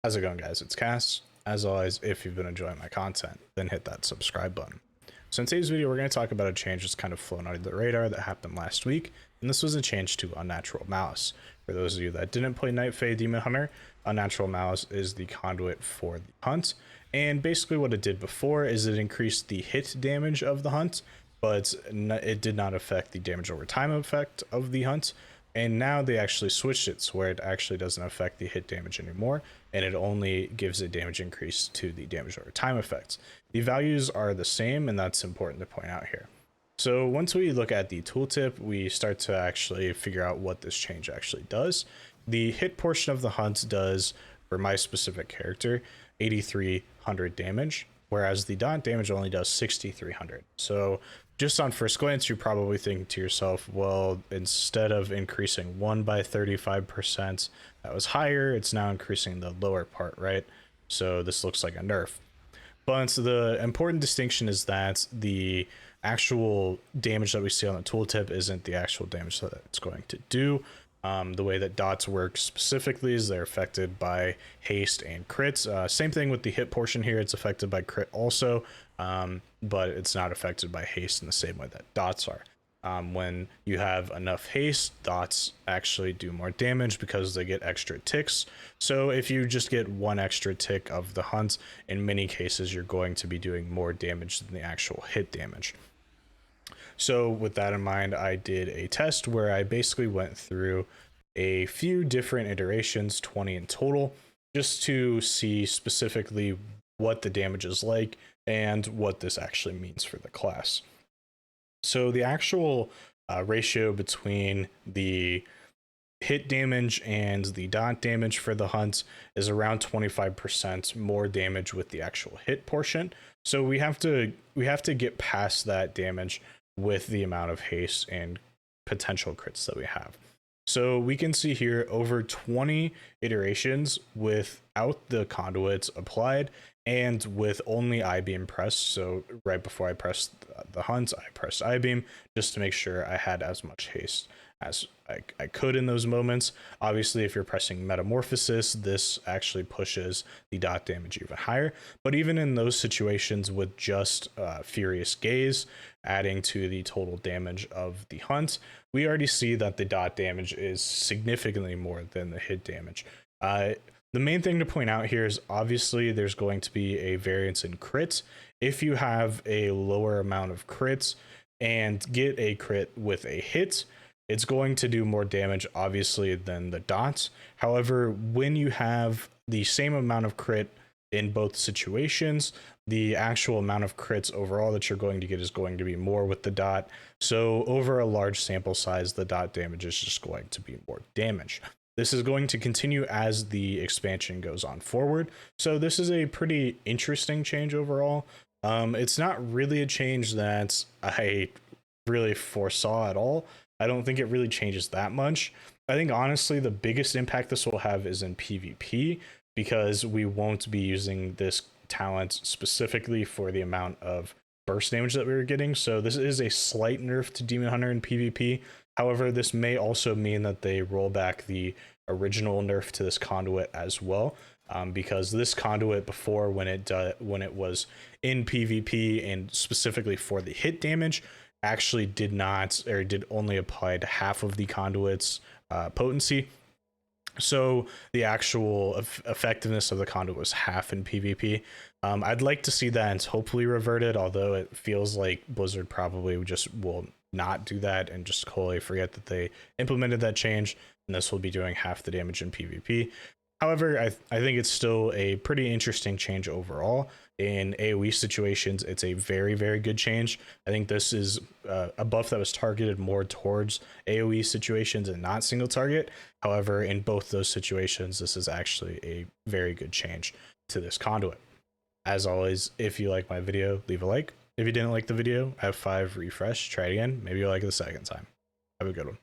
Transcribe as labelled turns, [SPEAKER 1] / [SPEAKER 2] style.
[SPEAKER 1] How's it going, guys? It's Kass. As always, if you've been enjoying my content, then hit that subscribe button. So in today's video, we're going to talk about a change that's kind of flown under the radar that happened last week, and this was a change to Unnatural Malice. For those of you that didn't play Night Fae Demon Hunter, Unnatural Malice is the conduit for the hunt, and basically what it did before is it increased the hit damage of the hunt, but it did not affect the damage over time effect of the hunt. And now they actually switched it to where it actually doesn't affect the hit damage anymore, and it only gives a damage increase to the damage over time effects. The values are the same, and that's important to point out here. So once we look at the tooltip, we start to actually figure out what this change actually does. The hit portion of the hunt does, for my specific character, 8,300 damage, whereas the dot damage only does 6,300. So just on first glance, you're probably thinking to yourself, well, instead of increasing one by 35%, that was higher, it's now increasing the lower part, right? So this looks like a nerf. But the important distinction is that the actual damage that we see on the tooltip isn't the actual damage that it's going to do. The way that dots work specifically is they're affected by haste and crits. Same thing with the hit portion here, it's affected by crit also, but it's not affected by haste in the same way that dots are. When you have enough haste, dots actually do more damage because they get extra ticks. So if you just get one extra tick of the hunt, in many cases you're going to be doing more damage than the actual hit damage. So with that in mind, I did a test where I basically went through a few different iterations, 20 in total, just to see specifically what the damage is like and what this actually means for the class. So the actual ratio between the hit damage and the dot damage for the hunt is around 25% more damage with the actual hit portion. So we have to get past that damage with the amount of haste and potential crits that we have. So we can see here over 20 iterations without the conduits applied and with only I-beam pressed. So right before I pressed the hunt, I pressed I-beam just to make sure I had as much haste as I could in those moments. Obviously, if you're pressing Metamorphosis, this actually pushes the dot damage even higher. But even in those situations with just Furious Gaze adding to the total damage of the hunt, we already see that the dot damage is significantly more than the hit damage. The main thing to point out here is obviously there's going to be a variance in crits. If you have a lower amount of crits and get a crit with a hit, it's going to do more damage obviously than the dots. However, when you have the same amount of crit in both situations, the actual amount of crits overall that you're going to get is going to be more with the dot. So over a large sample size, the dot damage is just going to be more damage. This is going to continue as the expansion goes on forward. So this is a pretty interesting change overall. It's not really a change that I really foresaw at all. I don't think it really changes that much. I think honestly the biggest impact this will have is in PvP, because we won't be using this talent specifically for the amount of burst damage that we were getting. So this is a slight nerf to Demon Hunter in PvP. However, this may also mean that they roll back the original nerf to this conduit as well, because this conduit before, when it was in PvP and specifically for the hit damage, actually did only apply to half of the conduit's potency. So the actual effectiveness of the conduit was half in PvP. I'd like to see that hopefully reverted, although it feels like Blizzard probably just will not do that and just totally forget that they implemented that change, and this will be doing half the damage in PvP. However, I think it's still a pretty interesting change overall. In AoE situations, it's a very, very good change. I think this is a buff that was targeted more towards AoE situations and not single target. However, in both those situations, this is actually a very good change to this conduit. As always, if you like my video, leave a like. If you didn't like the video, have 5 refresh, try it again. Maybe you'll like it the second time. Have a good one.